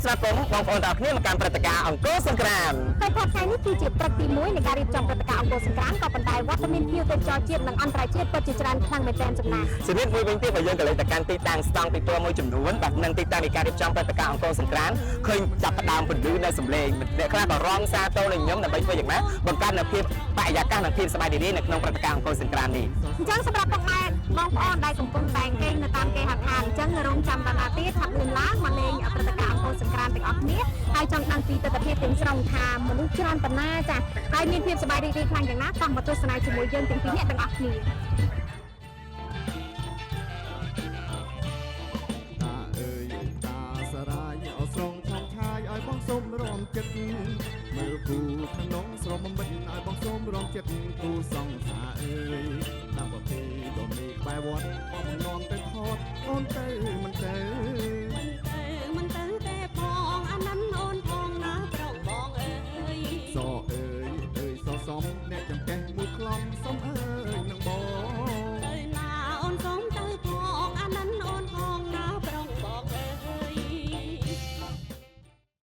ស្វាគមន៍បងប្អូនទាំងគ្នាមកកាន់ព្រឹត្តិការណ៍អង្គរសង្គ្រាមហើយថាថ្ងៃនេះគឺជាព្រឹត្តិទី1នៃការរៀបចំព្រឹត្តិការណ៍អង្គរសង្គ្រាមក៏ប៉ុន្តែវត្តមានភ្ញៀវទេសចរជាតិនិងអន្តរជាតិពិតជាច្រើនខ្លាំងមែនទែនចំណាស់ជំរាបមួយវិញទៀតបើយើងក៏លេចទៅកាន់ទីតាំងស្តង់ទីទួលមួយចំនួនបាទនឹងទីតាំងនៃការរៀបចំព្រឹត្តិការណ៍អង្គរសង្គ្រាមឃើញចាប់ផ្ដើមពន្លឺនៅសម្លេងអ្នកខ្លះក៏រំសាទរនឹងខ្ញុំដើម្បីធ្វើយ៉ាងណាបង្កើតនូវភាពបរិយាកាសនិងភាពសប្បាយរីករាយនៅក្នុងព្រឹត្តិការណ៍អង្គរសង្គ្រាមនេះអញ្ចឹងសម្រាប់ពុកម៉ែបងប្អូនដែលកំពុងតែគេងនៅតាមគេហដ្ឋានអញ្ចឹងរងចាំដល់ណាទៀតថាលឿនឡើងមកលេងព្រឹត្តិការណ៍អង្គរសង្គ្រាមទាំងអស់គ្នាហើយចង់ដឹងពីទស្សនវិជ្ជាទាំងស្រុងថាមនុស្សច្រើនប៉ុណ្ណាចាហើយមានភាពសប្បាយរីករាយខ្លាំងយ៉ាងណាតាមមកទស្សនាជាមួយយើងទាំងពីរនាក់ទាំងអស់គ្នាបងសូមរំចិត្តមើលគូខាងនងស្រមមិត្តឲ្យបងសូមរំចិត្តគូសង្សារអើយតាមប្រភេទដ៏មេក្បែរវត្តបងនាំទៅថតអូនទៅ